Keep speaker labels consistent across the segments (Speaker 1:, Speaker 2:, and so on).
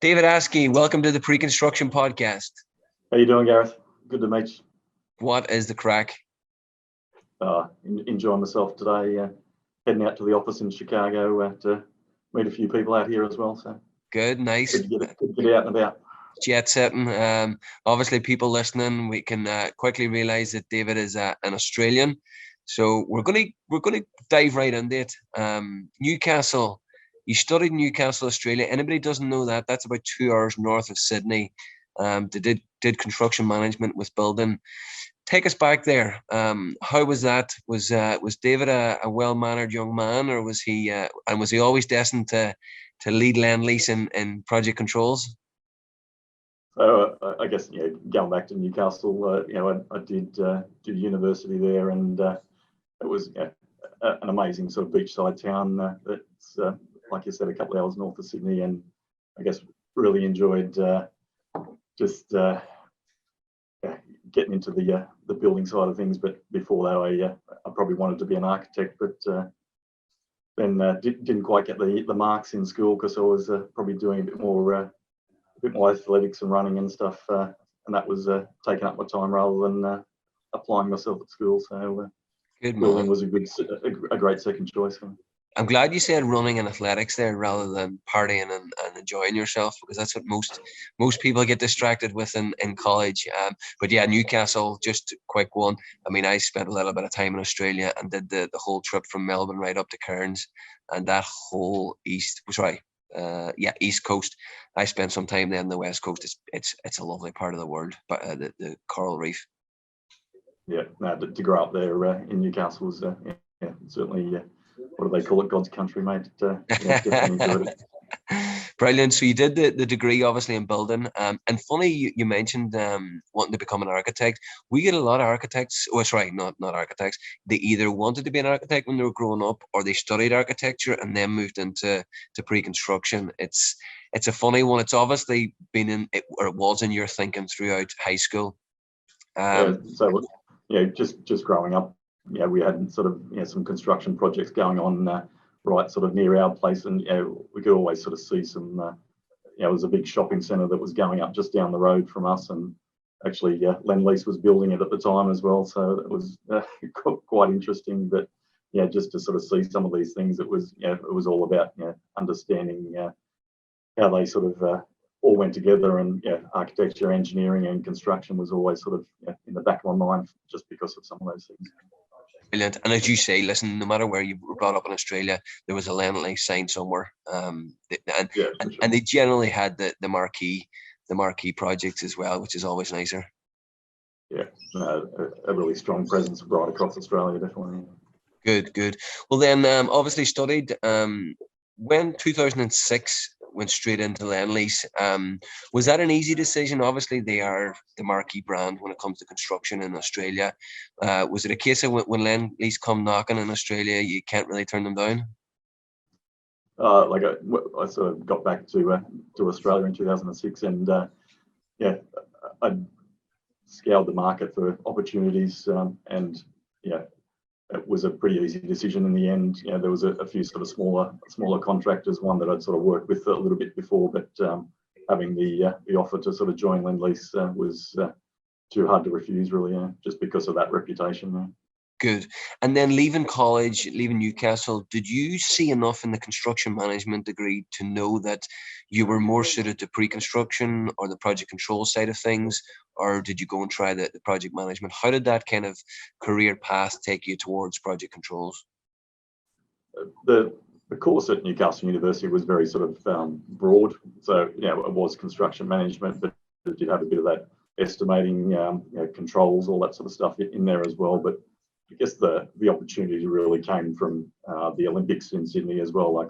Speaker 1: David Askie, welcome to the Preconstruction Podcast.
Speaker 2: How you doing, Gareth? Good to meet you.
Speaker 1: What is the crack?
Speaker 2: Enjoying myself today. Heading out to the office in Chicago to meet a few people out here as well. So
Speaker 1: good, nice.
Speaker 2: Good to get out and about.
Speaker 1: Jet setting. Obviously, people listening, we can quickly realise that David is an Australian. So we're gonna dive right into it. Newcastle. You studied in Newcastle, Australia. Anybody doesn't know that? That's about 2 hours north of Sydney. They did construction management with building. Take us back there. How was that? Was David a well-mannered young man, or was he always destined to lead Lend Lease in project controls?
Speaker 2: So I guess going back to Newcastle, I did university there, and it was an amazing sort of beachside town that's like you said, a couple of hours north of Sydney, and I guess really enjoyed getting into the building side of things. But before that, I probably wanted to be an architect, but then didn't quite get the marks in school because I was probably doing a bit more athletics and running and stuff, and that was taking up my time rather than applying myself at school. So building was a great second choice for me.
Speaker 1: I'm glad you said running and athletics there rather than partying and enjoying yourself, because that's what most people get distracted with in college. But yeah, Newcastle, just quick one. I mean, I spent a little bit of time in Australia and did the whole trip from Melbourne right up to Cairns, and that whole east coast. I spent some time there on the west coast. It's a lovely part of the world, but the coral reef.
Speaker 2: Yeah, no, to grow up there in Newcastle was certainly. What do they call it? God's country, mate. Definitely enjoyed it.
Speaker 1: Brilliant. So you did the degree, obviously, in building. And funny, you mentioned wanting to become an architect. We get a lot of architects. Oh, sorry, not architects. They either wanted to be an architect when they were growing up, or they studied architecture and then moved into pre-construction. It's a funny one. It's obviously been it was in your thinking throughout high school.
Speaker 2: Just growing up. Yeah, we had sort of some construction projects going on right sort of near our place, and we could always sort of see some. There was a big shopping centre that was going up just down the road from us, and actually Lendlease was building it at the time as well. So it was quite interesting. But just to sort of see some of these things, it was all about understanding how they sort of all went together, and architecture, engineering, and construction was always sort of in the back of my mind just because of some of those things.
Speaker 1: Brilliant. And as you say, listen, no matter where you were brought up in Australia, there was a Lendlease sign somewhere, and they generally had the marquee projects as well, which is always nicer.
Speaker 2: Yeah, a really strong presence right across Australia, definitely.
Speaker 1: Good. Well, then, obviously studied. When 2006 went straight into Lendlease, was that an easy decision? Obviously, they are the marquee brand when it comes to construction in Australia. Was it a case of when Lendlease come knocking in Australia, you can't really turn them down?
Speaker 2: I sort of got back to Australia in 2006, and I scoured the market for opportunities, and it was a pretty easy decision in the end. There was a few sort of smaller contractors, one that I'd sort of worked with a little bit before, but having the offer to sort of join Lendlease was too hard to refuse, really, just because of that reputation.
Speaker 1: Good. And then leaving college, leaving Newcastle, did you see enough in the construction management degree to know that you were more suited to pre-construction or the project control side of things, or did you go and try the project management? How did that kind of career path take you towards project controls?
Speaker 2: The course at Newcastle University was very sort of broad. So, it was construction management, but it did have a bit of that estimating, controls, all that sort of stuff in there as well. But I guess the opportunity really came from the Olympics in Sydney as well.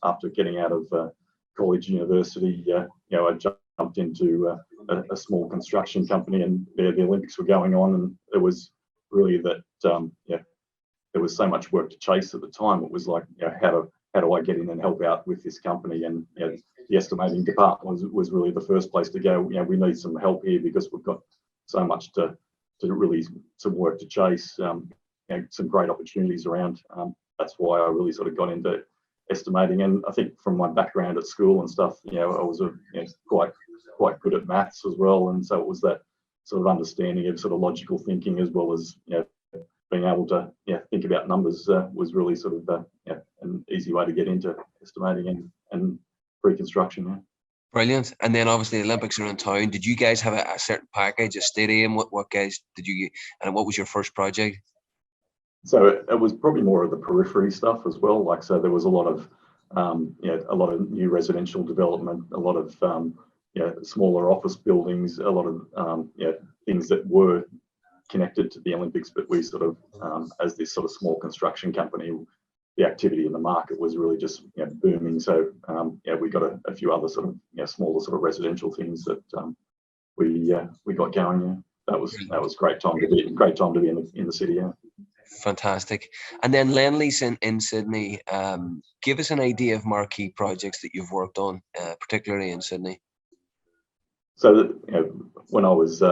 Speaker 2: After getting out of college, university, I jumped into a small construction company, and the Olympics were going on, and it was really that there was so much work to chase at the time. It was like, how do I get in and help out with this company? And the estimating department was really the first place to go. We need some help here because we've got so much to really some work to chase. Some great opportunities around. That's why I really sort of got into estimating. And I think from my background at school and stuff, I was quite good at maths as well, and so it was that sort of understanding of sort of logical thinking as well as being able to think about numbers was really sort of an easy way to get into estimating and pre-construction. Yeah.
Speaker 1: Brilliant. And then obviously the Olympics are in town. Did you guys have a certain package, a stadium? What guys did you get, and what was your first project?
Speaker 2: So it was probably more of the periphery stuff as well. Like, so there was a lot of new residential development, a lot of smaller office buildings, a lot of things that were connected to the Olympics, but we sort of, as this sort of small construction company, the activity in the market was really just booming. So we got a few other sort of smaller sort of residential things that we got going. Yeah, that was great time to be in the city. Yeah.
Speaker 1: Fantastic. And then Lendlease in Sydney. Give us an idea of marquee projects that you've worked on, particularly in Sydney.
Speaker 2: So when I was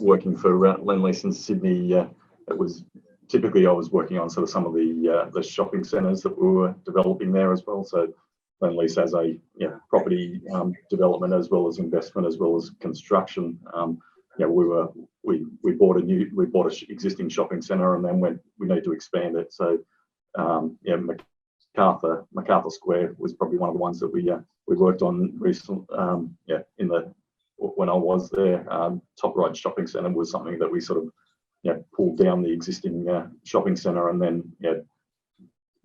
Speaker 2: working for Lendlease in Sydney, it was typically I was working on sort of some of the shopping centres that we were developing there as well. So Lendlease as a property development as well as investment as well as construction. We bought an existing shopping centre and then we need to expand it. So Macarthur Square was probably one of the ones that we worked on recently. When I was there, Top Right Shopping Centre was something that we sort of pulled down the existing shopping centre and then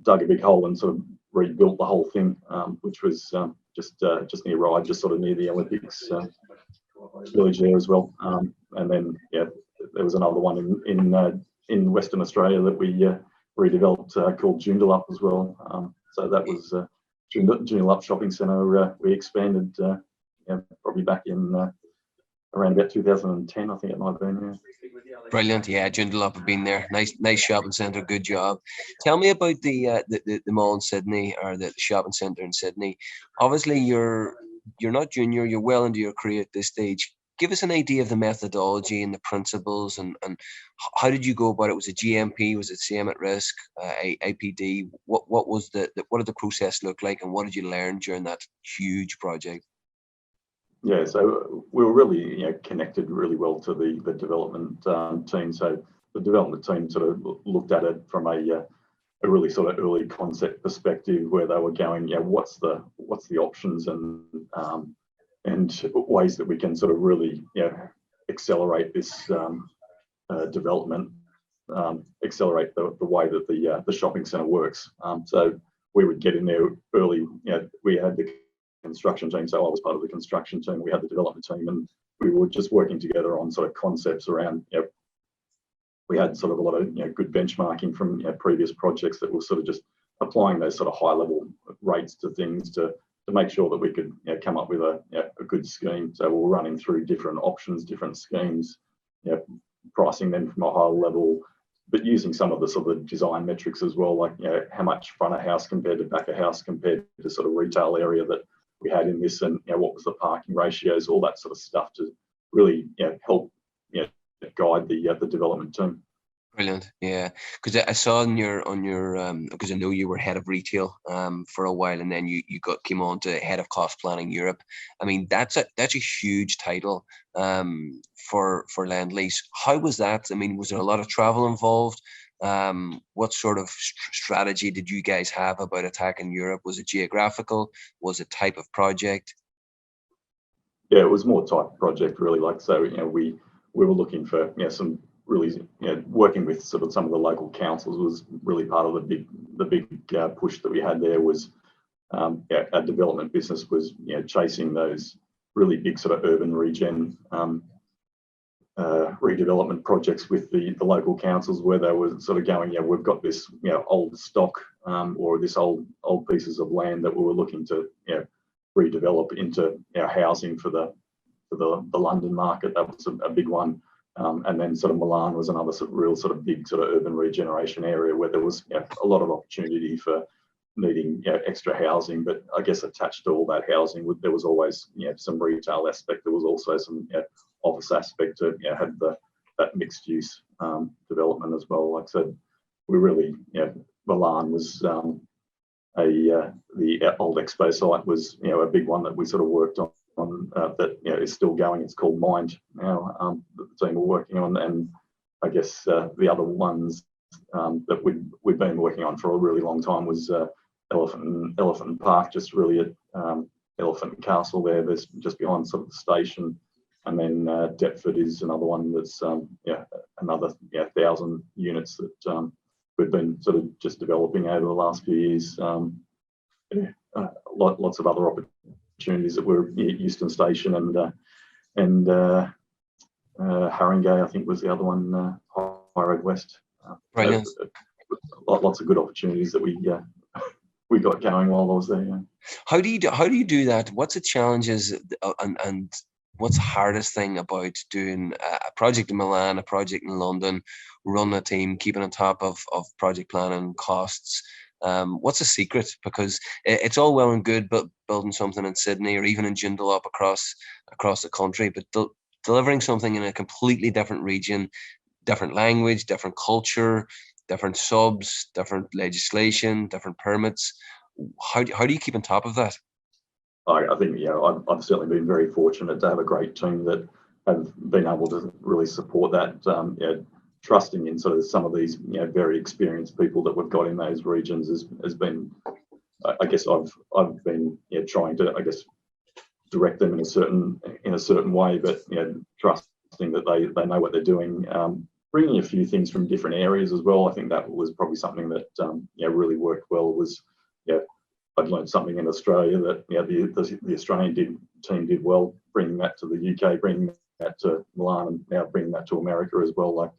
Speaker 2: dug a big hole and sort of rebuilt the whole thing, which was just near Ryde, just sort of near the Olympics village there as well. And then there was another one in Western Australia that we redeveloped called Joondalup as well. So that was Joondalup Shopping Centre. We expanded probably back in around about 2010, I think it might have been. Yeah.
Speaker 1: Brilliant. Yeah, Joondalup have been there. Nice shopping centre. Good job. Tell me about the mall in Sydney, or the shopping centre in Sydney. Obviously, you're not junior. You're well into your career at this stage. Give us an idea of the methodology and the principles, and how did you go about it? Was it GMP? Was it CM at risk? APD? What did the process look like, and what did you learn during that huge project?
Speaker 2: Yeah, so we were really connected really well to the development team. So the development team sort of looked at it from a really sort of early concept perspective, where they were going, what's the options and ways that we can sort of really accelerate this development, accelerate the way that the shopping centre works. So we would get in there early. We had the construction team, so I was part of the construction team. We had the development team, and we were just working together on sort of concepts around. We had sort of a lot of good benchmarking from previous projects that were sort of just applying those sort of high level rates to things to make sure that we could come up with a good scheme. So we were running through different options, different schemes, pricing them from a high level, but using some of the sort of design metrics as well, like how much front of house compared to back of house compared to sort of retail area that we had in this, and what was the parking ratios, all that sort of stuff to really help guide the development team.
Speaker 1: Brilliant, yeah. Because I saw on your because I know you were head of retail for a while, and then you came on to head of cost planning Europe. I mean, that's a huge title for Lendlease. How was that? I mean, was there a lot of travel involved? What sort of strategy did you guys have about attacking Europe? Was it geographical? Was it type of project?
Speaker 2: Yeah, it was more type of project, really. Like, so we were looking for some really working with sort of some of the local councils was really part of the big push that we had there. Was our development business was chasing those really big sort of urban regen redevelopment projects with the local councils, where they were sort of going, we've got this old stock or this old pieces of land that we were looking to redevelop into housing for the London market. That was a big one. And then sort of Milan was another sort of real sort of big sort of urban regeneration area where there was a lot of opportunity for needing extra housing. But I guess attached to all that housing, there was always some retail aspect. There was also some office aspect to have that mixed use development as well. Like I said, we really Milan was the old expo site was, a big one that we sort of worked on that is still going. It's called Mind now, that the team are working on, and I guess the other ones that we've been working on for a really long time was Elephant Park, just really at Elephant Castle there. There's just behind sort of the station, and then Deptford is another one that's another 1,000 units that we've been sort of just developing over the last few years. Lots of other opportunities that were Euston Station and Haringey, I think, was the other one, High Road West.
Speaker 1: Brilliant.
Speaker 2: So, lots of good opportunities that we got going while I was there. Yeah.
Speaker 1: How do you do that? What's the challenges and what's the hardest thing about doing a project in Milan, a project in London, running a team, keeping on top of project planning, costs? What's the secret? Because it's all well and good, but building something in Sydney or even in Joondalup across the country, but delivering something in a completely different region, different language, different culture, different subs, different legislation, different permits. How do you keep on top of that?
Speaker 2: I think I've certainly been very fortunate to have a great team that have been able to really support that. Trusting in sort of some of these very experienced people that we've got in those regions has been, I guess I've been trying to direct them in a certain way, but trusting that they know what they're doing. Bringing a few things from different areas as well. I think that was probably something that really worked well. Was I'd learned something in Australia that the Australian team did well, bringing that to the UK, bringing that to Milan, and now bringing that to America as well.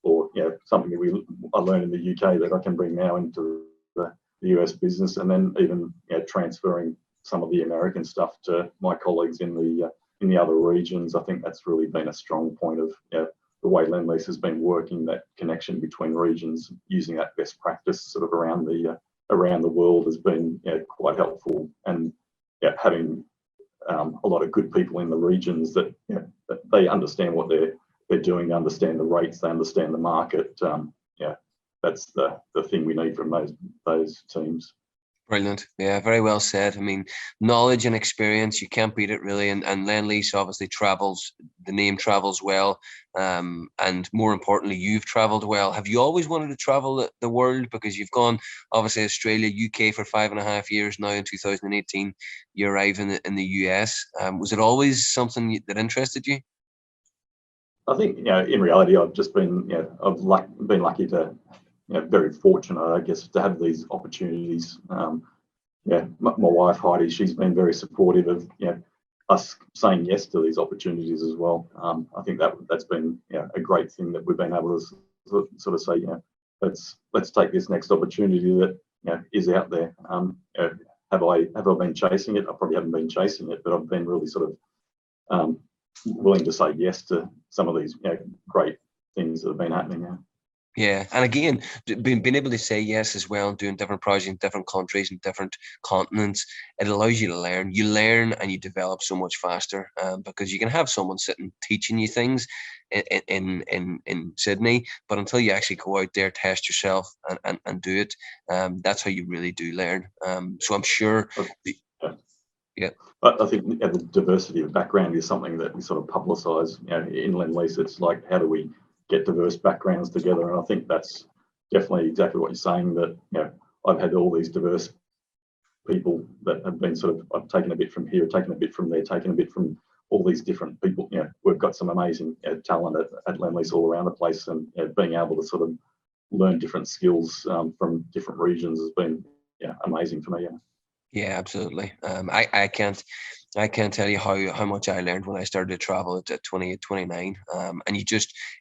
Speaker 2: Or something that I learned in the UK that I can bring now into the US business, and then even transferring some of the American stuff to my colleagues in the other regions. I think that's really been a strong point of the way Lendlease has been working, that connection between regions, using that best practice sort of around the world has been quite helpful, and having a lot of good people in the regions that they understand what they're doing, they understand the rates, they understand the market. That's the thing we need from those teams.
Speaker 1: Brilliant. Yeah, very well said. I mean, knowledge and experience, you can't beat it really. And Lendlease obviously travels, the name travels well. And more importantly, you've traveled well. Have you always wanted to travel the world? Because you've gone, obviously, Australia, UK for 5.5 years. Now in 2018, you arrive in the US. Was it always something that interested you?
Speaker 2: I think, in reality, I've just been, been lucky to, very fortunate, I guess, to have these opportunities. My wife Heidi, she's been very supportive of, us saying yes to these opportunities as well. I think that's been a great thing that we've been able to sort of say, let's take this next opportunity that is out there. Have I been chasing it? I probably haven't been chasing it, but I've been really sort of willing to say yes to some of these great things that have been happening now.
Speaker 1: Yeah, and again, being able to say yes as well, and doing different projects in different countries and different continents, it allows you to learn. You learn and you develop so much faster, because you can have someone sitting teaching you things in Sydney, but until you actually go out there, test yourself and do it, that's how you really do learn. So I'm sure. Yeah.
Speaker 2: I think the diversity of background is something that we sort of publicise. In Lendlease, it's like, how do we get diverse backgrounds together? And I think that's definitely exactly what you're saying. That I've had all these diverse people that have been sort of, I've taken a bit from here, taken a bit from there, taken a bit from all these different people. We've got some amazing talent at Lendlease all around the place, and being able to sort of learn different skills from different regions has been amazing for me.
Speaker 1: Yeah, absolutely. I can't tell you how much I learned when I started to travel at 28, 29. And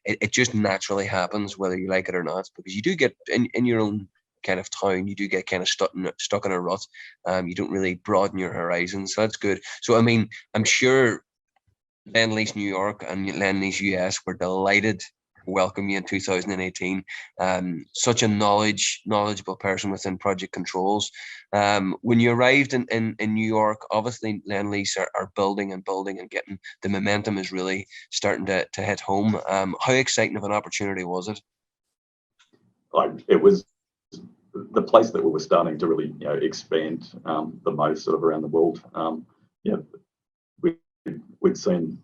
Speaker 1: it just naturally happens, whether you like it or not, because you do get in your own kind of town, you do get kind of stuck in a rut. You don't really broaden your horizons. So that's good. So, I mean, I'm sure Lendlease New York and Lendlease US were delighted to welcome you in 2018. Such a knowledgeable person within project controls. When you arrived in New York, obviously Lendlease are building and getting, the momentum is really starting to hit home. How exciting of an opportunity was it?
Speaker 2: It was the place that we were starting to really expand the most sort of around the world. We'd seen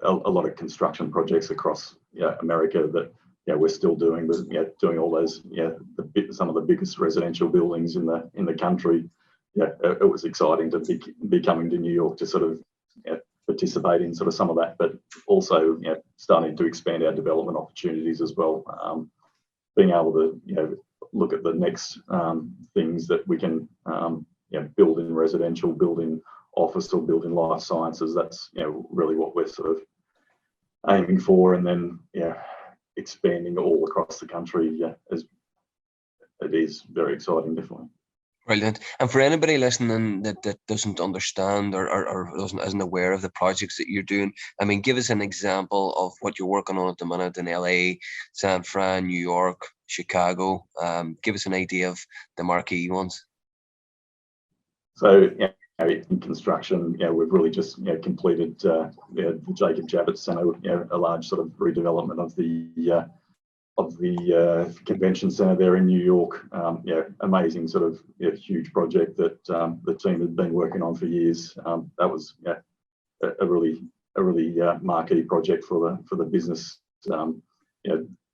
Speaker 2: a lot of construction projects across America that we're still doing, with doing all those some of the biggest residential buildings in the country. It was exciting to be coming to New York to sort of participate in sort of some of that, but also starting to expand our development opportunities as well. Being able to look at the next things that we can build in residential, build in office, or build in life sciences. That's really what we're sort of aiming for, and then expanding all across the country. As it is very exciting, definitely.
Speaker 1: Brilliant. And for anybody listening that doesn't understand or isn't aware of the projects that you're doing, I mean, give us an example of what you're working on at the minute in LA, San Fran, New York, Chicago. Give us an idea of the marquee ones.
Speaker 2: So in construction, we've really just completed the Jacob Javits Centre, a large sort of redevelopment of the convention centre there in New York. Amazing sort of huge project that the team had been working on for years. That was a really marquee project for the business.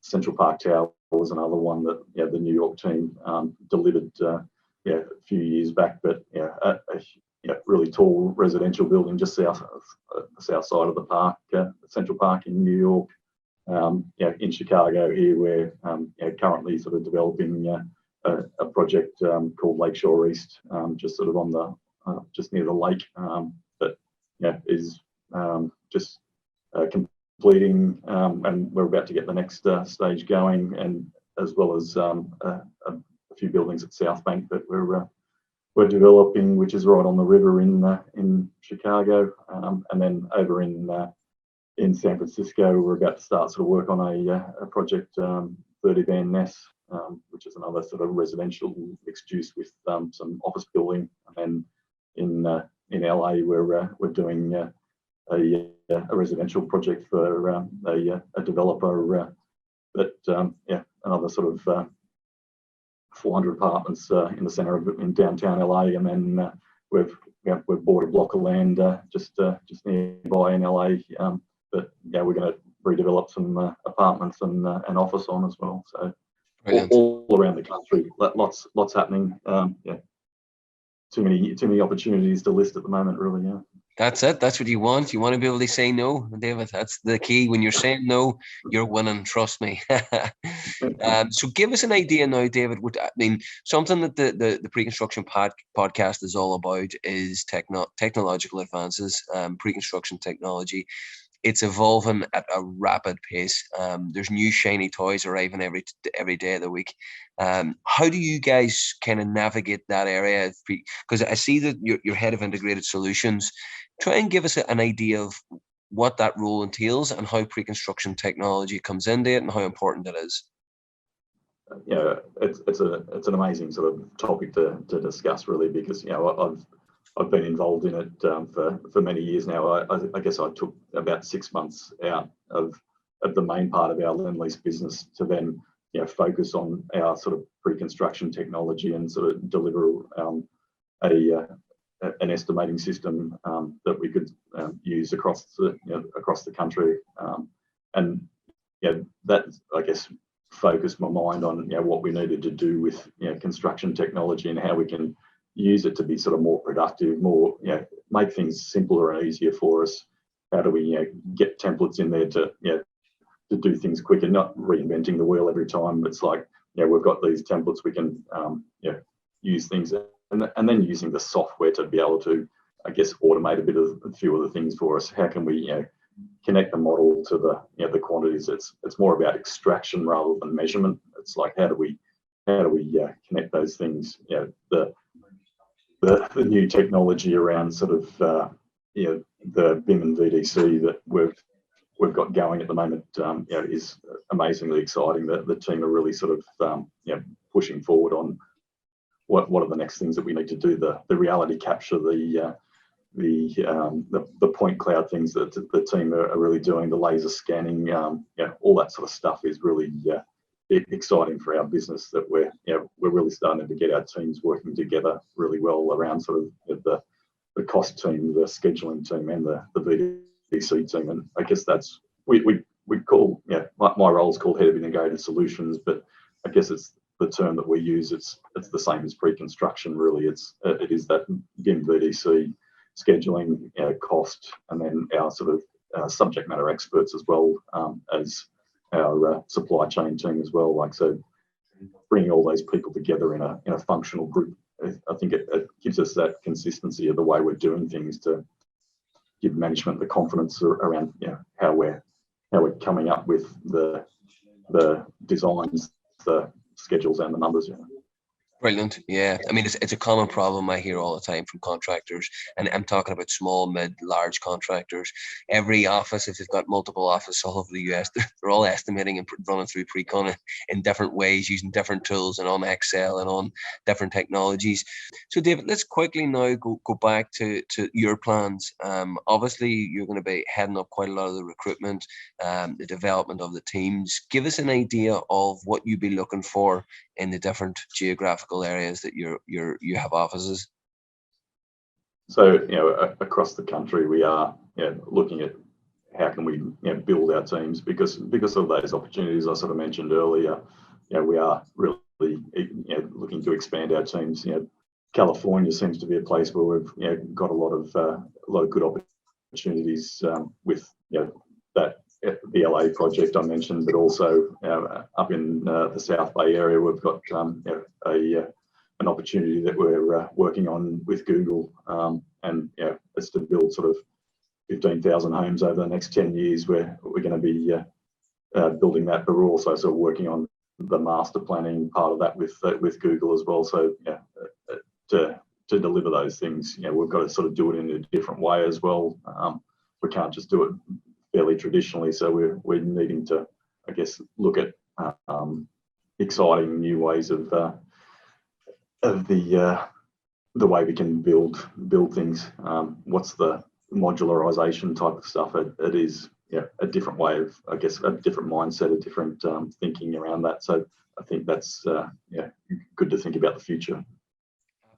Speaker 2: Central Park Tower was another one that the New York team delivered a few years back, but a really tall residential building just south side of the park, Central Park in New York. In Chicago here, we're currently sort of developing a project called Lakeshore East, just sort of on the just near the lake, that is just completing, and we're about to get the next stage going, and as well as a few buildings at South Bank that we're developing, which is right on the river in Chicago, and then over in San Francisco, we're about to start sort of work on a project, 30 Van Ness, which is another sort of residential mixed use with some office building. And in LA, we're doing a residential project for a developer that another sort of 400 apartments in the center in downtown LA, and then we've bought a block of land just nearby in LA. But we're going to redevelop some apartments and office on as well. So all around the country, lots happening. Too many opportunities to list at the moment, really. Yeah.
Speaker 1: That's it. That's what you want. You want to be able to say no, David. That's the key. When you're saying no, you're winning. Trust me. So give us an idea now, David. Something that the Preconstruction podcast is all about is technological advances, pre-construction technology. It's evolving at a rapid pace. There's new shiny toys arriving every day of the week. How do you guys kind of navigate that area? Because I see that you're head of integrated solutions. Try and give us an idea of what that role entails and how pre-construction technology comes into it and how important it is.
Speaker 2: It's an amazing sort of topic to discuss, really, because I've been involved in it for many years now. I guess I took about 6 months out of the main part of our Lendlease business to then focus on our sort of pre-construction technology and sort of deliver an estimating system that we could use across the country, and that, I guess, focused my mind on what we needed to do with construction technology and how we can use it to be sort of more productive, more make things simpler and easier for us. How do we get templates in there to do things quicker, not reinventing the wheel every time. It's like we've got these templates, we can use things, and then using the software to be able to, I guess, automate a few of the things for us. How can we connect the model to the quantities? It's more about extraction rather than measurement. It's like how do we connect those things? The new technology around sort of the BIM and VDC that we've got going at the moment is amazingly exciting. The team are really sort of pushing forward on what are the next things that we need to do. The reality capture, the point cloud things that the team are really doing, the laser scanning, all that sort of stuff is really exciting for our business that we're really starting to get our teams working together really well around sort of the cost team, the scheduling team, and the VDC team. And I guess that's we call my role is called Head of Integrated Solutions, but I guess it's the term that we use. It's the same as pre-construction really. It is that again VDC scheduling, cost, and then our sort of subject matter experts as well as our supply chain team as well. Like so, bringing all those people together in a functional group, I think it gives us that consistency of the way we're doing things to give management the confidence around how we're coming up with the designs, the schedules, and the numbers.
Speaker 1: Brilliant. Yeah. I mean, it's a common problem I hear all the time from contractors, and I'm talking about small, mid, large contractors. Every office, if they've got multiple offices all over the US, they're all estimating and running through pre-con in different ways, using different tools and on Excel and on different technologies. So, David, let's quickly now go back to your plans. Obviously, you're going to be heading up quite a lot of the recruitment, the development of the teams. Give us an idea of what you'd be looking for in the different geographical areas that you have offices.
Speaker 2: So across the country we are looking at how can we build our teams because of those opportunities I sort of mentioned earlier. We are really looking to expand our teams. California seems to be a place where we've got a lot of good opportunities with that. The LA project I mentioned, but also up in the South Bay area, we've got an opportunity that we're working on with Google, and it's to build sort of 15,000 homes over the next 10 years. We're going to be building that, but we're also sort of working on the master planning part of that with Google as well. So to deliver those things, we've got to sort of do it in a different way as well. We can't just do it fairly traditionally, so we're needing to, I guess, look at exciting new ways of the way we can build things. What's the modularization type of stuff? It is a different way of, I guess, a different mindset, a different thinking around that. So I think that's good to think about the future.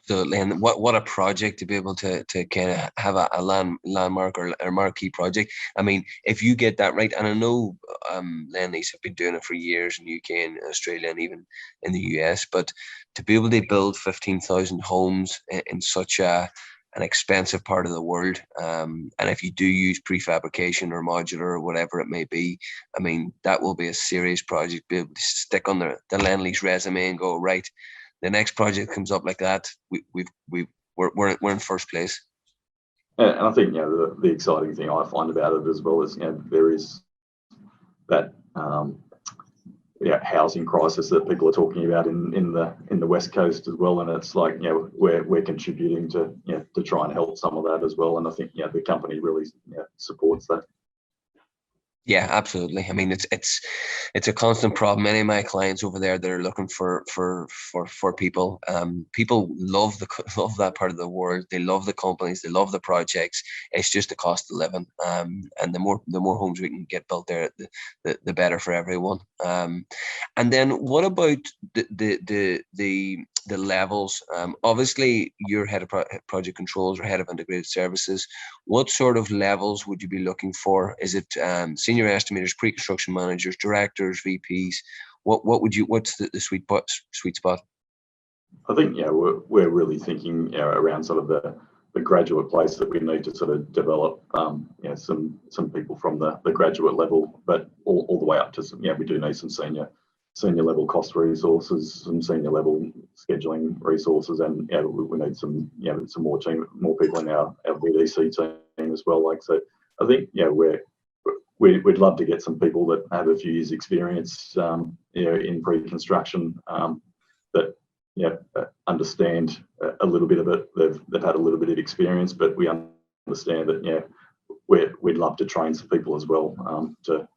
Speaker 1: Absolutely, and what a project to be able to kind of have a landmark or a marquee project. I mean, if you get that right, and I know Lendlease have been doing it for years in the UK and Australia and even in the US, but to be able to build 15,000 homes in such an expensive part of the world, and if you do use prefabrication or modular or whatever it may be, I mean, that will be a serious project. Be able to stick on the Lendlease resume and go, right, the next project comes up like that, we're in first place.
Speaker 2: And I think the exciting thing I find about it as well is there is that housing crisis that people are talking about in the West Coast as well, and it's like we're contributing to try and help some of that as well, and I think the company really supports that.
Speaker 1: Yeah, absolutely. I mean, it's a constant problem. Many of my clients over there, they're looking for people. People love that part of the world. They love the companies. They love the projects. It's just the cost of living. And the more homes we can get built there, the better for everyone. And then what about the levels? Obviously, you're head of project controls or head of integrated services. What sort of levels would you be looking for? Is it senior estimators, pre-construction managers, directors, VPs? What's the sweet spot?
Speaker 2: I think we're really thinking around sort of the graduate place that we need to sort of develop some people from the graduate level, but all the way up to some we do need some senior level cost resources, some senior level scheduling resources, and we need some more people in our VDC team as well. Like so, I think we'd love to get some people that have a few years experience in pre-construction that understand a little bit of it. They've had a little bit of experience, but we understand that we'd love to train some people as well to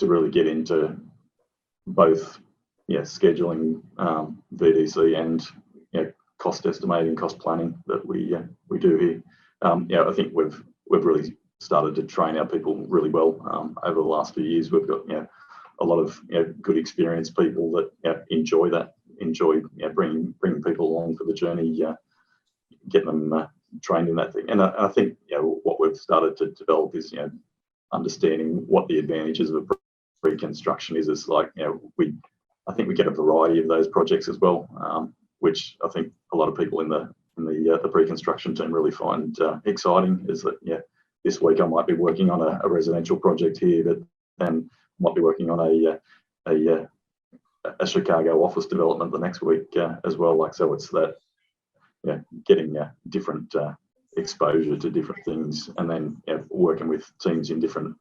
Speaker 2: really get into both scheduling, VDC, and cost estimating, cost planning that we do here. I think we've really started to train our people really well over the last few years. We've got a lot of good experienced people that enjoy bringing people along for the journey, getting them trained in that thing. And I think what we've started to develop is understanding what the advantages of pre-construction is. It's like I think we get a variety of those projects as well, which I think a lot of people in the pre-construction team really find exciting. Is that this week I might be working on a residential project here, but then might be working on a Chicago office development the next week as well. Like, so it's that getting different exposure to different things, and then working with teams in different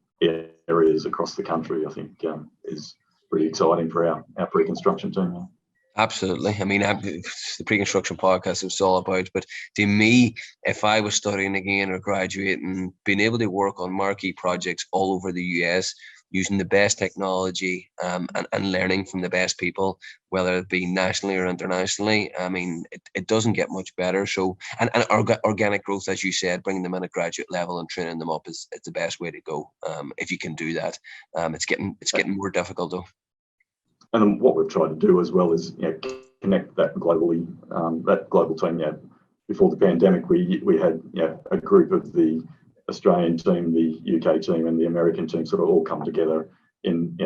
Speaker 2: areas across the country, I think is pretty exciting for our pre-construction team.
Speaker 1: Absolutely. I mean, the Preconstruction Podcast was all about, but to me, if I was studying again or graduating, being able to work on marquee projects all over the US, using the best technology and learning from the best people, whether it be nationally or internationally, I mean, it doesn't get much better. So, and organic growth, as you said, bringing them in at graduate level and training them up is the best way to go. If you can do that, it's getting more difficult though.
Speaker 2: And then what we've tried to do as well is connect that globally, that global team. Before the pandemic, we had a group of the Australian team, the UK team, and the American team sort of all come together in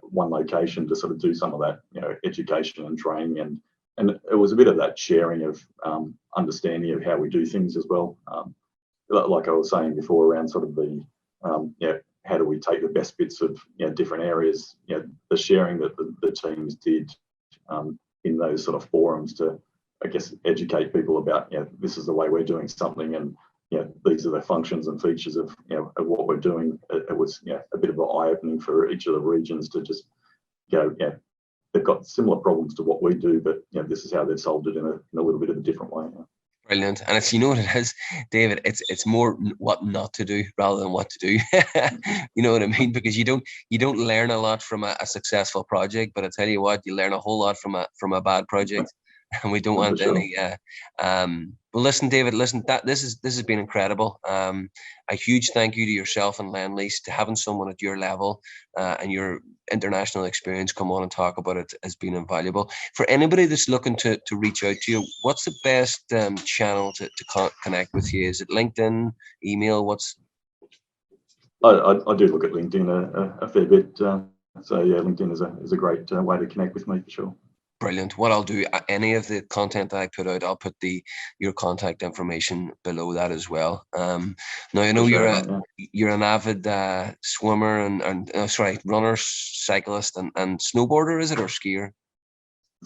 Speaker 2: one location to sort of do some of that education and training, and it was a bit of that sharing of understanding of how we do things as well. Like I was saying before, around sort of the how do we take the best bits of different areas, the sharing that the teams did in those sort of forums to, I guess, educate people about this is the way we're doing something, and these are the functions and features of what we're doing. It was a bit of an eye-opening for each of the regions to just go, they've got similar problems to what we do, but this is how they've solved it in a little bit of a different way.
Speaker 1: Brilliant. And it's, what it is, David, it's more what not to do rather than what to do. You know what I mean? Because you don't learn a lot from a successful project, but I tell you what, you learn a whole lot from a bad project. And we don't want any. Well, listen, David. Listen, this has been incredible. A huge thank you to yourself and Lendlease to having someone at your level and your international experience come on and talk about it has been invaluable. For anybody that's looking to reach out to you, what's the best channel to connect with you? Is it LinkedIn, email?
Speaker 2: I do look at LinkedIn a fair bit. So LinkedIn is a great way to connect with me for sure.
Speaker 1: Brilliant. What I'll do, any of the content that I put out, I'll put your contact information below that as well. Now I know you're an avid swimmer and runner, cyclist, and snowboarder, is it, or skier?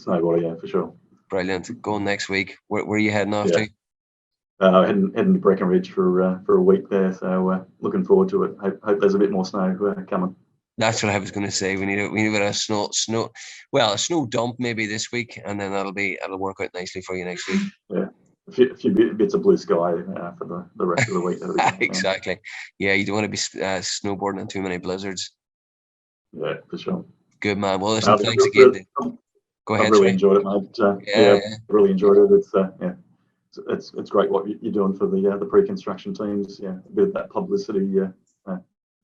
Speaker 2: Snowboarder, yeah, for sure.
Speaker 1: Brilliant. Going next week. Where are you heading off to?
Speaker 2: Heading to Breckenridge for a week there. So looking forward to it. Hope there's a bit more snow coming.
Speaker 1: That's what I was going to say. We need a bit of snow. Well, a snow dump maybe this week, and then that'll work out nicely for you next week.
Speaker 2: Yeah, a few bits of blue sky for the rest of the week.
Speaker 1: Exactly. Yeah, you don't want to be snowboarding in too many blizzards.
Speaker 2: Yeah, for sure.
Speaker 1: Good man. Well, listen, thanks again. Go ahead.
Speaker 2: I really enjoyed it, mate. Really enjoyed it. It's great what you're doing for the pre-construction teams. Yeah, a bit of that publicity.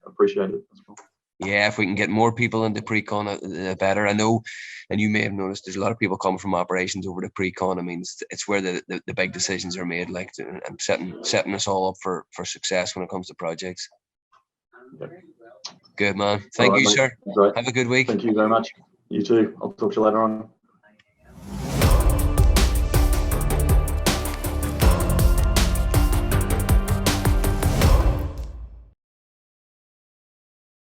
Speaker 2: Appreciate it as well.
Speaker 1: Yeah, if we can get more people into pre-con, the better. I know, and you may have noticed, there's a lot of people coming from operations over to pre-con. I mean, it's where the big decisions are made, like, and setting us all up for success when it comes to projects.
Speaker 2: Yep.
Speaker 1: Good man. Thank you, sir.
Speaker 2: Great.
Speaker 1: Have a good week.
Speaker 2: Thank you very much. You too. I'll talk to you later on.